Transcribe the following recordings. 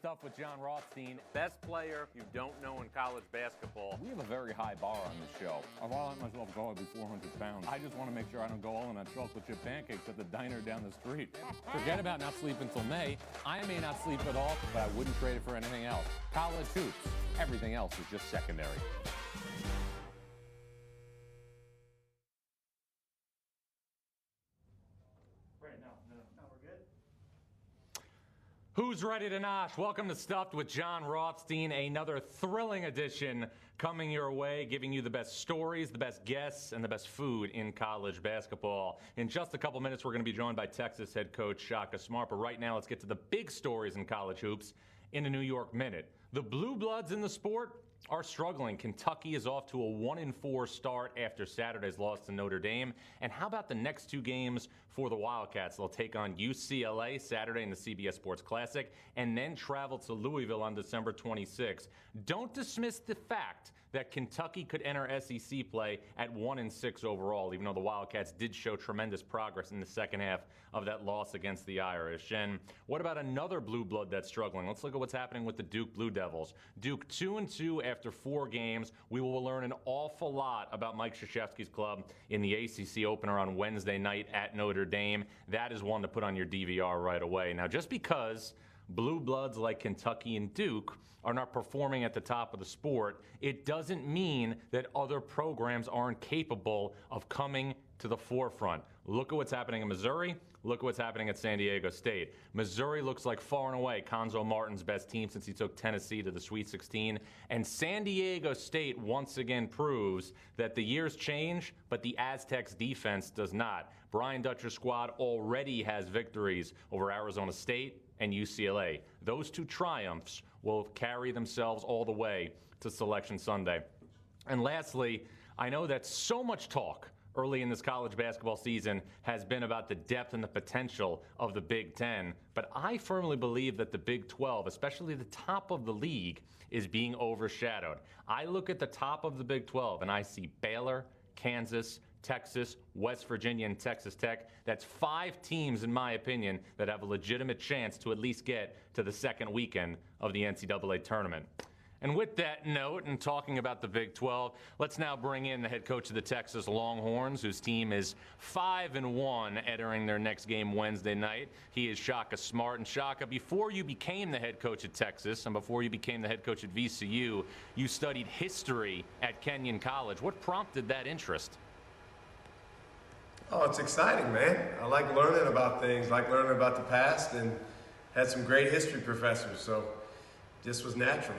Stuff with Jon Rothstein. Best player you don't know in college basketball. We have a very high bar on this show. I've let myself go, I'll be 400 pounds. I just want to make sure I don't go all in on chocolate chip pancakes at the diner down the street. Forget about not sleeping until May. I may not sleep at all, but I wouldn't trade it for anything else. College hoops. Everything else is just secondary. Who's ready to nosh? Welcome to Stuffed with Jon Rothstein, another thrilling edition coming your way, giving you the best stories, the best guests, and the best food in college basketball. In just a couple minutes, we're going to be joined by Texas head coach Shaka Smart. But right now, let's get to the big stories in college hoops in a New York Minute. The Blue Bloods in the sport are struggling. Kentucky is off to a 1-4 start after Saturday's loss to Notre Dame. And how about the next two games for the Wildcats? They'll take on UCLA Saturday in the CBS Sports Classic and then travel to Louisville on December 26. Don't dismiss the fact that Kentucky could enter SEC play at 1-6 overall, even though the Wildcats did show tremendous progress in the second half of that loss against the Irish. And what about another blue blood that's struggling? Let's look at what's happening with the Duke Blue Devils. Duke 2-2 after 4 games. We will learn an awful lot about Mike Krzyzewski's club in the ACC opener on Wednesday night at Notre Dame. That is one to put on your DVR right away. Now, just because blue bloods like Kentucky and Duke are not performing at the top of the sport, it doesn't mean that other programs aren't capable of coming to the forefront. Look at what's happening in Missouri. Look at what's happening at San Diego State. Missouri looks like far and away Konzo Martin's best team since he took Tennessee to the Sweet 16. And San Diego State once again proves that the years change, but the Aztecs defense does not. Brian Dutcher's squad already has victories over Arizona State and UCLA. Those two triumphs will carry themselves all the way to Selection Sunday. And lastly, I know that so much talk early in this college basketball season has been about the depth and the potential of the Big Ten, but I firmly believe that the Big 12, especially the top of the league, is being overshadowed. I look at the top of the Big 12 and I see Baylor, Kansas, Texas, West Virginia, and Texas Tech. That's 5 teams, in my opinion, that have a legitimate chance to at least get to the second weekend of the NCAA tournament. And with that note, and talking about the Big 12, let's now bring in the head coach of the Texas Longhorns, whose team is 5-1 entering their next game Wednesday night. He is Shaka Smart. And Shaka, before you became the head coach at Texas and before you became the head coach at VCU, you studied history at Kenyon College. What prompted that interest? Oh, it's exciting, man. I like learning about things, like learning about the past, and had some great history professors, so this was natural.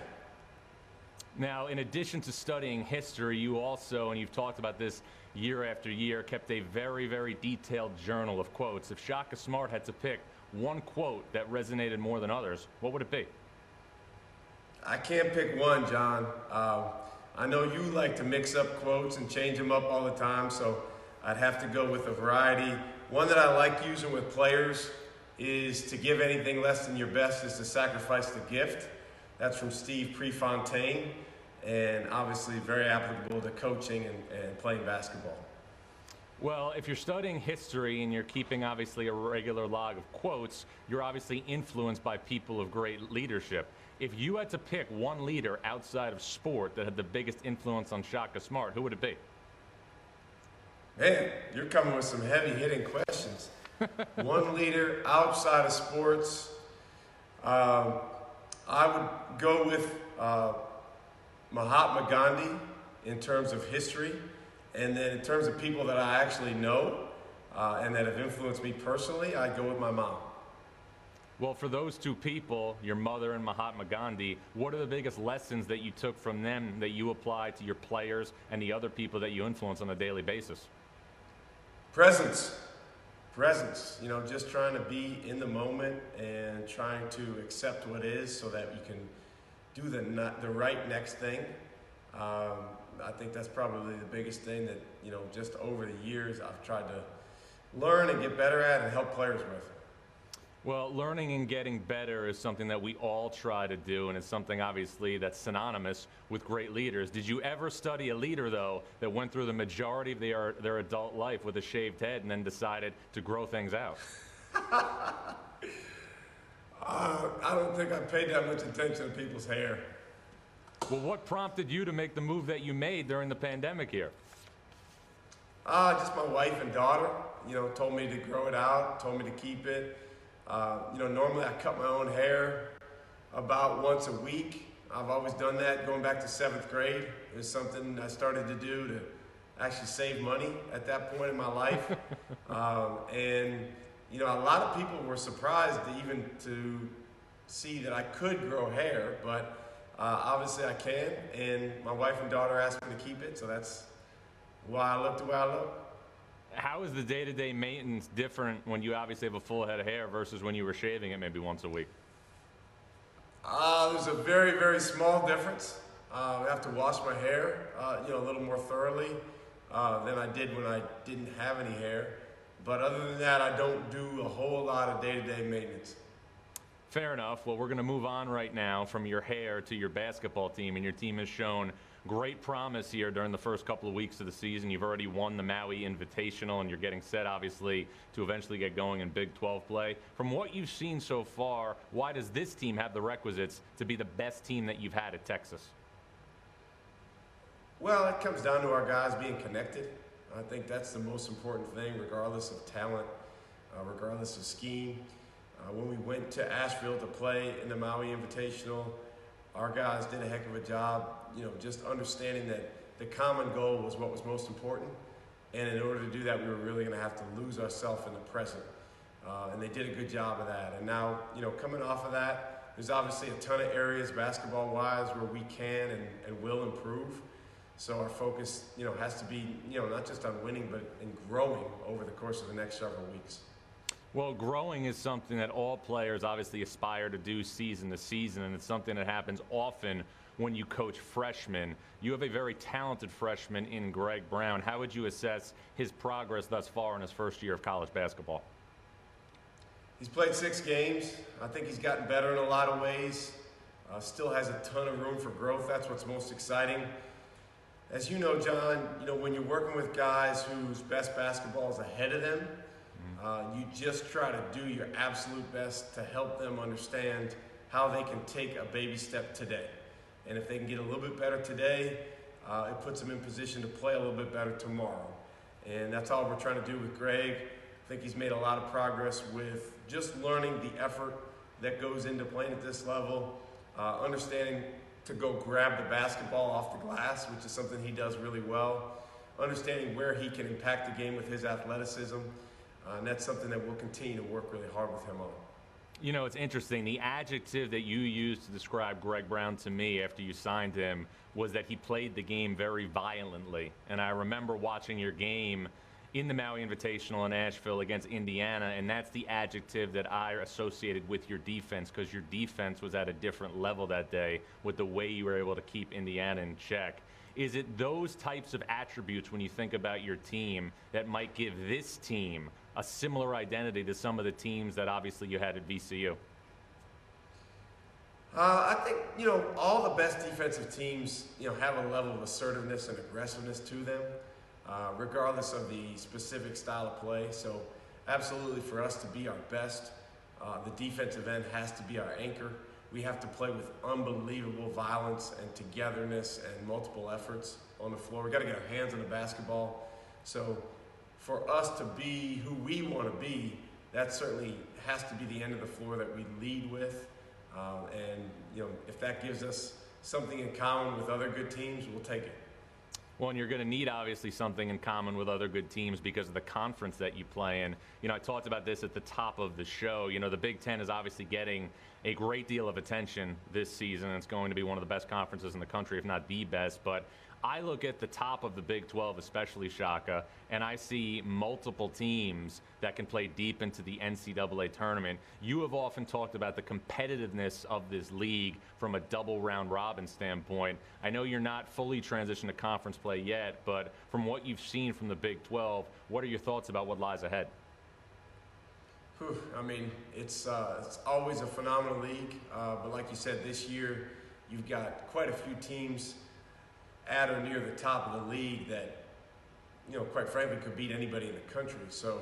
Now, in addition to studying history, you also, and you've talked about this year after year, kept a very, very detailed journal of quotes. If Shaka Smart had to pick one quote that resonated more than others, what would it be? I can't pick one, John. I know you like to mix up quotes and change them up all the time, so I'd have to go with a variety. One that I like using with players is to give anything less than your best is to sacrifice the gift. That's from Steve Prefontaine, and obviously very applicable to coaching and playing basketball. Well, if you're studying history and you're keeping obviously a regular log of quotes, you're obviously influenced by people of great leadership. If you had to pick one leader outside of sport that had the biggest influence on Shaka Smart, who would it be? Man, you're coming with some heavy-hitting questions. One leader outside of sports, I would go with Mahatma Gandhi in terms of history, and then in terms of people that I actually know and that have influenced me personally, I'd go with my mom. Well, for those two people, your mother and Mahatma Gandhi, what are the biggest lessons that you took from them that you apply to your players and the other people that you influence on a daily basis? Presence. You know, just trying to be in the moment and trying to accept what is so that you can do the right next thing. I think that's probably the biggest thing that, you know, just over the years I've tried to learn and get better at and help players with. Well, learning and getting better is something that we all try to do, and it's something obviously that's synonymous with great leaders. Did you ever study a leader, though, that went through the majority of their adult life with a shaved head and then decided to grow things out? I don't think I paid that much attention to people's hair. Well, what prompted you to make the move that you made during the pandemic here? Just my wife and daughter, told me to grow it out, told me to keep it. Normally I cut my own hair about once a week. I've always done that going back to 7th grade. It was something I started to do to actually save money at that point in my life. A lot of people were surprised to see that I could grow hair, but obviously I can, and my wife and daughter asked me to keep it, so that's why I look the way I look. How is the day-to-day maintenance different when you obviously have a full head of hair versus when you were shaving it maybe once a week? There's a very, very small difference. I have to wash my hair, a little more thoroughly than I did when I didn't have any hair. But other than that, I don't do a whole lot of day-to-day maintenance. Fair enough. Well, we're going to move on right now from your hair to your basketball team, and your team has shown great promise here during the first couple of weeks of the season. You've already won the Maui Invitational, and you're getting set, obviously, to eventually get going in Big 12 play. From what you've seen so far, why does this team have the requisites to be the best team that you've had at Texas? Well, it comes down to our guys being connected. I think that's the most important thing, regardless of talent, regardless of scheme. When we went to Asheville to play in the Maui Invitational, our guys did a heck of a job, just understanding that the common goal was what was most important. And in order to do that, we were really going to have to lose ourselves in the present. And they did a good job of that. And now, coming off of that, there's obviously a ton of areas basketball-wise where we can and will improve. So our focus, has to be, not just on winning, but in growing over the course of the next several weeks. Well, growing is something that all players obviously aspire to do season to season, and it's something that happens often when you coach freshmen. You have a very talented freshman in Greg Brown. How would you assess his progress thus far in his first year of college basketball? He's played 6 games. I think he's gotten better in a lot of ways. Still has a ton of room for growth. That's what's most exciting. As you know, John, when you're working with guys whose best basketball is ahead of them, you just try to do your absolute best to help them understand how they can take a baby step today. And if they can get a little bit better today, it puts them in position to play a little bit better tomorrow. And that's all we're trying to do with Greg. I think he's made a lot of progress with just learning the effort that goes into playing at this level, understanding to go grab the basketball off the glass, which is something he does really well, understanding where he can impact the game with his athleticism, and that's something that we'll continue to work really hard with him on. It's interesting. The adjective that you used to describe Greg Brown to me after you signed him was that he played the game very violently. And I remember watching your game in the Maui Invitational in Asheville against Indiana, and that's the adjective that I associated with your defense, because your defense was at a different level that day with the way you were able to keep Indiana in check. Is it those types of attributes, when you think about your team, that might give this team a similar identity to some of the teams that obviously you had at VCU? I think, all the best defensive teams, have a level of assertiveness and aggressiveness to them, regardless of the specific style of play. So absolutely, for us to be our best, the defensive end has to be our anchor. We have to play with unbelievable violence and togetherness and multiple efforts on the floor. We got to get our hands on the basketball. So for us to be who we want to be, that certainly has to be the end of the floor that we lead with. If that gives us something in common with other good teams, we'll take it. Well, and you're going to need, obviously, something in common with other good teams because of the conference that you play in. I talked about this at the top of the show. The Big Ten is obviously getting a great deal of attention this season. It's going to be one of the best conferences in the country, if not the best. But I look at the top of the Big 12, especially, Shaka, and I see multiple teams that can play deep into the NCAA tournament. You have often talked about the competitiveness of this league from a double round robin standpoint. I know you're not fully transitioned to conference play yet, but from what you've seen from the Big 12, what are your thoughts about what lies ahead? It's always a phenomenal league, but like you said, this year you've got quite a few teams at or near the top of the league that quite frankly, could beat anybody in the country. So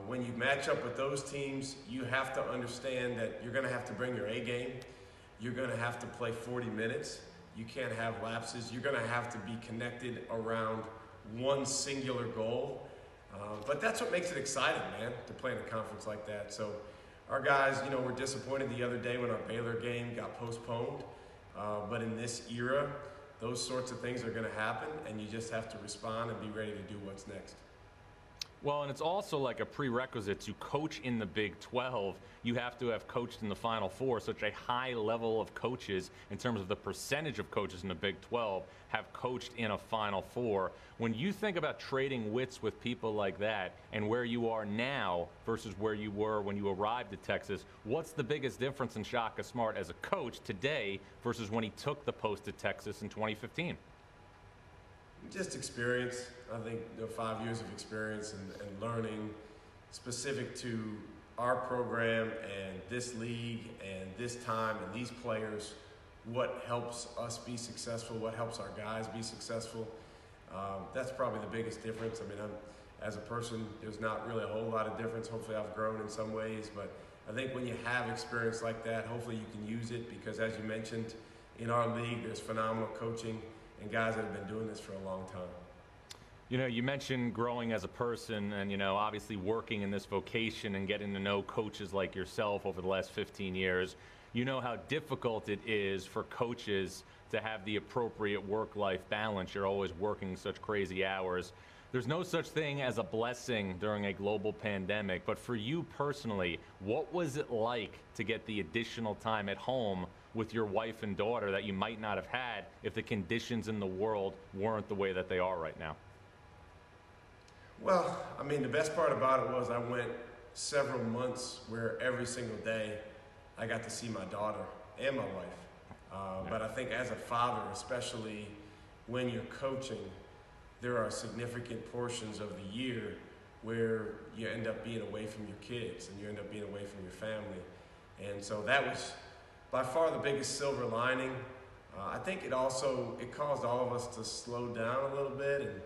when you match up with those teams, you have to understand that you're going to have to bring your A game. You're going to have to play 40 minutes. You can't have lapses. You're going to have to be connected around one singular goal. But that's what makes it exciting, man, to play in a conference like that. So our guys, were disappointed the other day when our Baylor game got postponed. But in this era, those sorts of things are going to happen, and you just have to respond and be ready to do what's next. Well, and it's also like a prerequisite to coach in the Big 12. You have to have coached in the Final Four. Such a high level of coaches, in terms of the percentage of coaches in the Big 12, have coached in a Final Four. When you think about trading wits with people like that and where you are now versus where you were when you arrived at Texas, what's the biggest difference in Shaka Smart as a coach today versus when he took the post at Texas in 2015? Just experience. I think 5 years of experience and learning specific to our program and this league and this time and these players, what helps us be successful, what helps our guys be successful. That's probably the biggest difference. I mean, as a person, there's not really a whole lot of difference. Hopefully I've grown in some ways, but I think when you have experience like that, hopefully you can use it, because as you mentioned, in our league, there's phenomenal coaching and guys that have been doing this for a long time. You mentioned growing as a person and, obviously working in this vocation and getting to know coaches like yourself over the last 15 years. You know how difficult it is for coaches to have the appropriate work-life balance. You're always working such crazy hours. There's no such thing as a blessing during a global pandemic, but for you personally, what was it like to get the additional time at home with your wife and daughter that you might not have had if the conditions in the world weren't the way that they are right now? Well, I mean, the best part about it was I went several months where every single day I got to see my daughter and my wife. But I think as a father, especially when you're coaching, there are significant portions of the year where you end up being away from your kids and you end up being away from your family. And so that was by far the biggest silver lining. I think it caused all of us to slow down a little bit and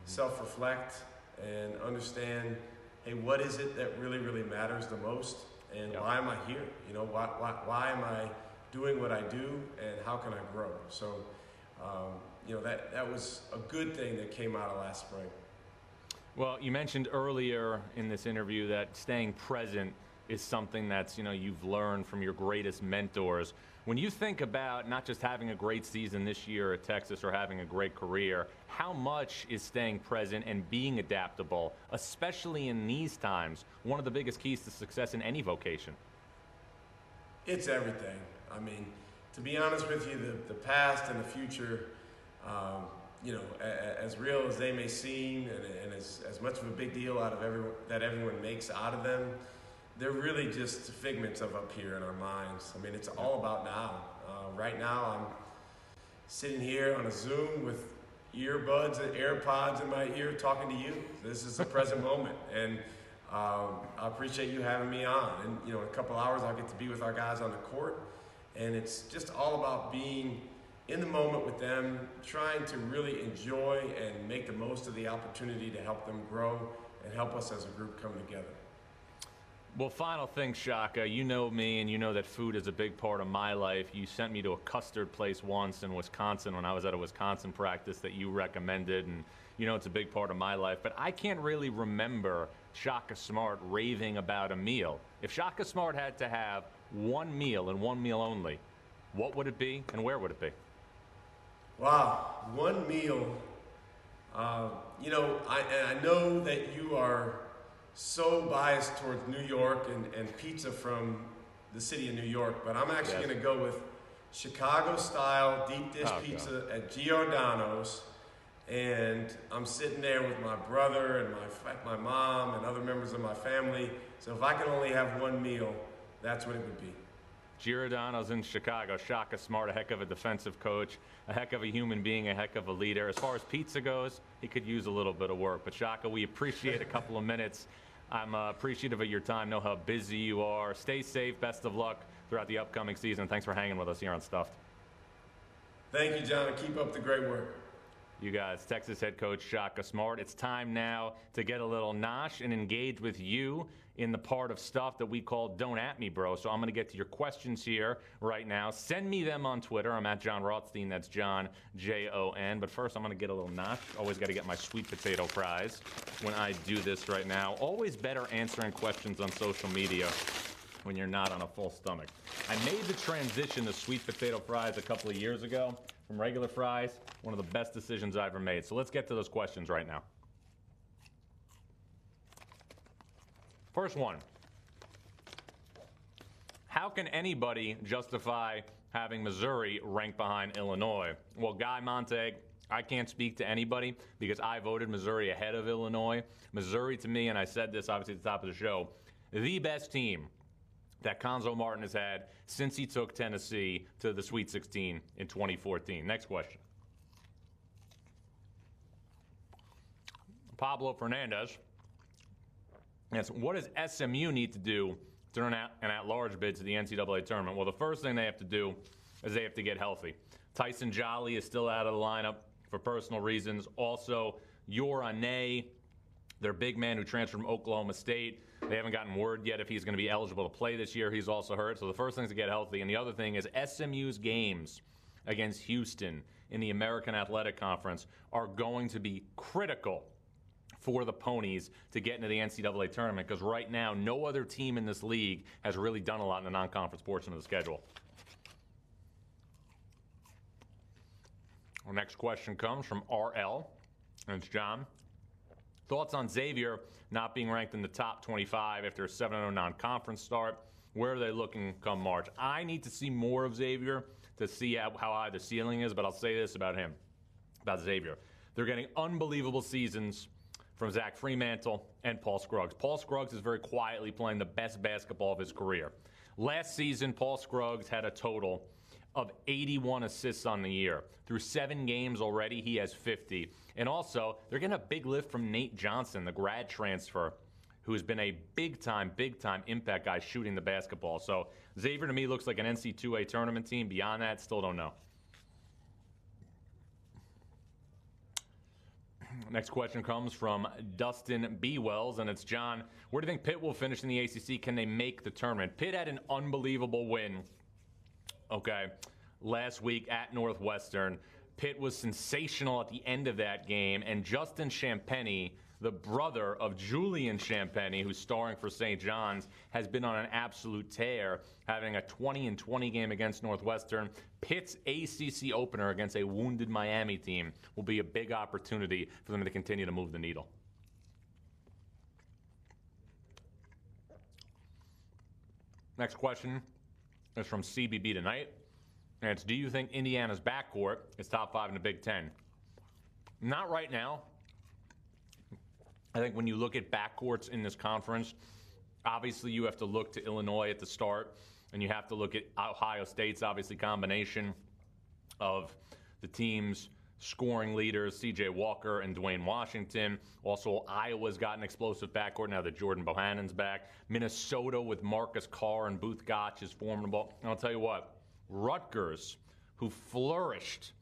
self-reflect and understand, hey, what is it that really, really matters the most, and why am I here? Why am I doing what I do, and how can I grow? So, that was a good thing that came out of last spring. Well, you mentioned earlier in this interview that staying present is something that's, you've learned from your greatest mentors. When you think about not just having a great season this year at Texas or having a great career, how much is staying present and being adaptable, especially in these times, one of the biggest keys to success in any vocation? It's everything. I mean, to be honest with you, the past and the future, as real as they may seem and as much of a big deal out of that everyone makes out of them, they're really just figments of up here in our minds. I mean, it's all about now. Right now, I'm sitting here on a Zoom with earbuds and AirPods in my ear talking to you. This is the present moment. And I appreciate you having me on. And, in a couple hours, I'll get to be with our guys on the court. And it's just all about being in the moment with them, trying to really enjoy and make the most of the opportunity to help them grow and help us as a group come together. Well, final thing, Shaka, you know me and you know that food is a big part of my life. You sent me to a custard place once in Wisconsin when I was at a Wisconsin practice that you recommended, and it's a big part of my life. But I can't really remember Shaka Smart raving about a meal. If Shaka Smart had to have one meal and one meal only, what would it be and where would it be? Wow, one meal. I know that you are so biased towards New York and pizza from the city of New York, but I'm actually going to go with Chicago-style deep dish pizza at Giordano's, and I'm sitting there with my brother and my mom and other members of my family. So if I can only have one meal, that's what it would be. Giordano's in Chicago. Shaka Smart, a heck of a defensive coach, a heck of a human being, a heck of a leader. As far as pizza goes, he could use a little bit of work. But Shaka, we appreciate a couple of minutes. I'm appreciative of your time. Know how busy you are. Stay safe. Best of luck throughout the upcoming season. Thanks for hanging with us here on Stuffed. Thank you, John, and keep up the great work. You guys, Texas head coach Shaka Smart. It's time now to get a little nosh and engage with you in the part of stuff that we call Don't At Me, Bro. So I'm going to get to your questions here right now. Send me them on Twitter. I'm at Jon Rothstein. That's John, Jon. But first, I'm going to get a little nosh. Always got to get my sweet potato fries when I do this right now. Always better answering questions on social media when you're not on a full stomach. I made the transition to sweet potato fries a couple of years ago from regular fries. One of the best decisions I ever made. So let's get to those questions right now. First one. How can anybody justify having Missouri ranked behind Illinois? Well, Guy Montag, I can't speak to anybody because I voted Missouri ahead of Illinois. Missouri, to me, and I said this obviously at the top of the show, the best team that Conzo Martin has had since he took Tennessee to the Sweet 16 in 2014. Next question. Pablo Fernandez asks, what does SMU need to do to earn an at-large bid to the NCAA tournament? Well, the first thing they have to do is they have to get healthy. Tyson Jolly is still out of the lineup for personal reasons. Also, Yorane, their big man who transferred from Oklahoma State, they haven't gotten word yet if he's going to be eligible to play this year. He's also hurt. So the first thing is to get healthy. And the other thing is SMU's games against Houston in the American Athletic Conference are going to be critical for the Ponies to get into the NCAA tournament, because right now no other team in this league has really done a lot in the non-conference portion of the schedule. Our next question comes from RL, and it's John. Thoughts on Xavier not being ranked in the top 25 after a 7-0 non-conference start? Where are they looking come March? I need to see more of Xavier to see how high the ceiling is, but I'll say this about him, about Xavier. They're getting unbelievable seasons from Zach Fremantle and Paul Scruggs. Paul Scruggs is very quietly playing the best basketball of his career. Last season, Paul Scruggs had a total of 81 assists on the year. Through 7 games already, he has 50. And also, they're getting a big lift from Nate Johnson, the grad transfer, who has been a big-time impact guy shooting the basketball. So Xavier, to me, looks like an NC2A tournament team. Beyond that, still don't know. Next question comes from Dustin B. Wells, and it's John. Where do you think Pitt will finish in the ACC? Can they make the tournament? Pitt had an unbelievable win, last week at Northwestern. Pitt was sensational at the end of that game, and Justin Champagnie, the brother of Julian Champagnie, who's starring for St. John's, has been on an absolute tear, having a 20-20 game against Northwestern. Pitt's ACC opener against a wounded Miami team will be a big opportunity for them to continue to move the needle. Next question is from CBB Tonight, and it's, do you think Indiana's backcourt is top 5 in the Big Ten? Not right now. I think when you look at backcourts in this conference, obviously you have to look to Illinois at the start, and you have to look at Ohio State's obviously combination of the team's scoring leaders, C.J. Walker and Dwayne Washington. Also, Iowa's got an explosive backcourt now that Jordan Bohannon's back. Minnesota with Marcus Carr and Booth Gotch is formidable. And I'll tell you what, Rutgers, who flourished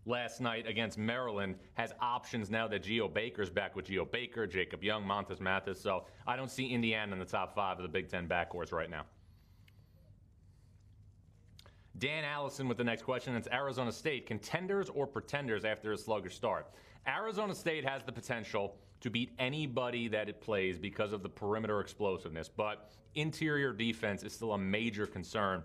last night against Maryland, has options now that Geo Baker's back with Geo Baker, Jacob Young, Montes Mathis. So I don't see Indiana in the top 5 of the Big Ten backcourts right now. Dan Allison with the next question. It's Arizona State, contenders or pretenders after a sluggish start? Arizona State has the potential to beat anybody that it plays because of the perimeter explosiveness, but interior defense is still a major concern.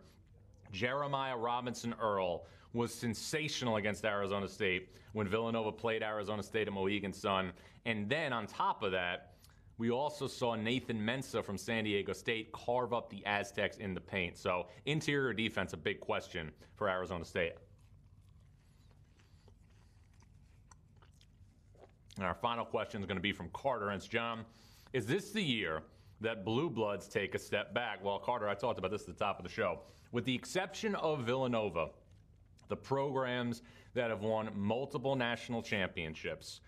Jeremiah Robinson Earl was sensational against Arizona State when Villanova played Arizona State at Mohegan Sun. And then on top of that, we also saw Nathan Mensah from San Diego State carve up the Aztecs in the paint. So interior defense, a big question for Arizona State. And our final question is going to be from Carter, and it's John. Is this the year that Blue Bloods take a step back? Well, Carter, I talked about this at the top of the show. With the exception of Villanova, the programs that have won multiple national championships,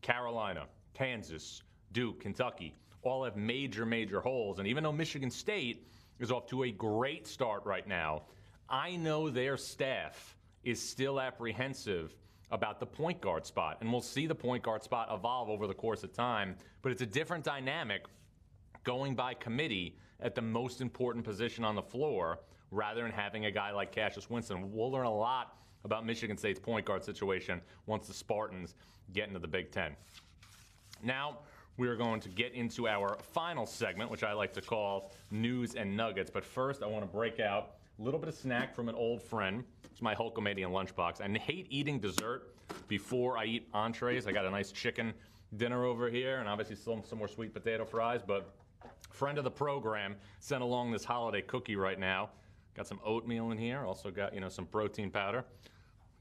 Carolina, Kansas, Duke, Kentucky, all have major holes. And even though Michigan State is off to a great start right now, I know their staff is still apprehensive about the point guard spot. And we'll see the point guard spot evolve over the course of time, but it's a different dynamic going by committee at the most important position on the floor rather than having a guy like Cassius Winston. We'll learn a lot about Michigan State's point guard situation once the Spartans get into the Big Ten. Now, we are going to get into our final segment, which I like to call News and Nuggets. But first, I want to break out a little bit of snack from an old friend. It's my Hulkamanian lunchbox. I hate eating dessert before I eat entrees. I got a nice chicken dinner over here, and obviously some more sweet potato fries. But friend of the program sent along this holiday cookie right now. Got some oatmeal in here. Also got, some protein powder.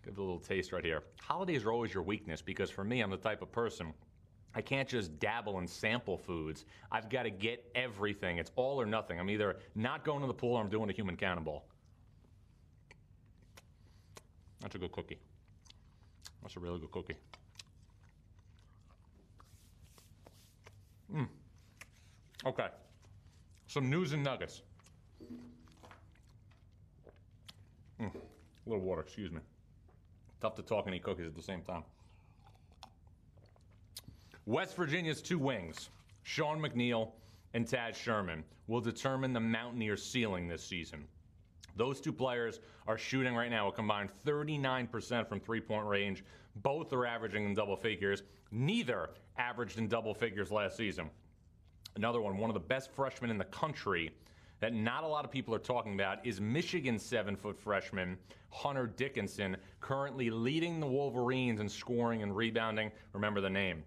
Give it a little taste right here. Holidays are always your weakness because for me, I'm the type of person, I can't just dabble and sample foods. I've got to get everything. It's all or nothing. I'm either not going to the pool or I'm doing a human cannonball. That's a good cookie. That's a really good cookie. Okay. Some news and nuggets. A little water, excuse me. Tough to talk and eat cookies at the same time. West Virginia's two wings, Sean McNeil and Taz Sherman, will determine the Mountaineers' ceiling this season. Those two players are shooting right now a combined 39% from three-point range. Both are averaging in double figures. Neither averaged in double figures last season. Another one of the best freshmen in the country that not a lot of people are talking about is Michigan's 7-foot freshman, Hunter Dickinson, currently leading the Wolverines in scoring and rebounding. Remember the name.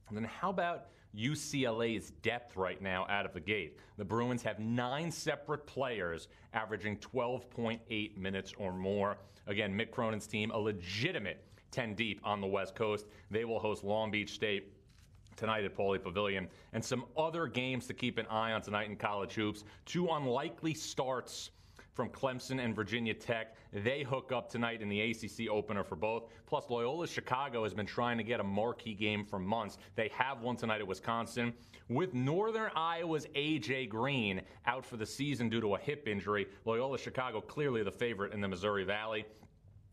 And then how about UCLA's depth right now out of the gate? The Bruins have 9 separate players averaging 12.8 minutes or more. Again, Mick Cronin's team, a legitimate 10 deep on the West Coast. They will host Long Beach State tonight at Pauley Pavilion. And some other games to keep an eye on tonight in college hoops. 2 unlikely starts from Clemson and Virginia Tech. They hook up tonight in the ACC opener for both. Plus, Loyola Chicago has been trying to get a marquee game for months. They have one tonight at Wisconsin. With Northern Iowa's A.J. Green out for the season due to a hip injury, Loyola Chicago clearly the favorite in the Missouri Valley.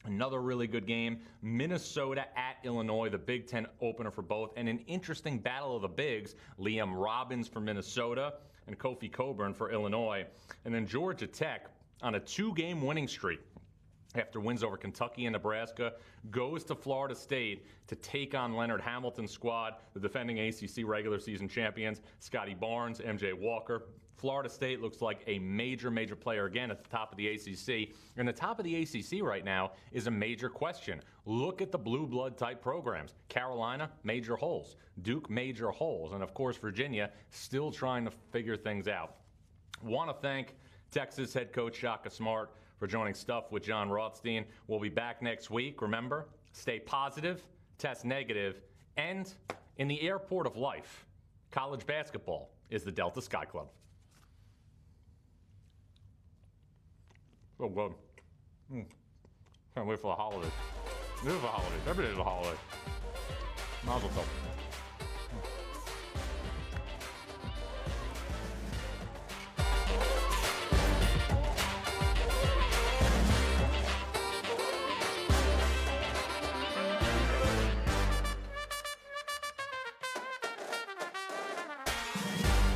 Another really good game, Minnesota at Illinois, the Big Ten opener for both. And an interesting battle of the bigs, Liam Robbins for Minnesota and Kofi Coburn for Illinois. And then Georgia Tech on a 2-game winning streak after wins over Kentucky and Nebraska, goes to Florida State to take on Leonard Hamilton's squad, the defending ACC regular season champions, Scotty Barnes, MJ Walker. Florida State looks like a major player again at the top of the ACC. And the top of the ACC right now is a major question. Look at the blue blood type programs. Carolina, major holes. Duke, major holes. And of course, Virginia still trying to figure things out. Want to thank Texas head coach Shaka Smart for joining Stuff with Jon Rothstein. We'll be back next week. Remember, stay positive, test negative, and in the airport of life, college basketball is the Delta Sky Club. Oh, good. Can't wait for the holidays. This is a holiday. Every day is a holiday. Mazel tov.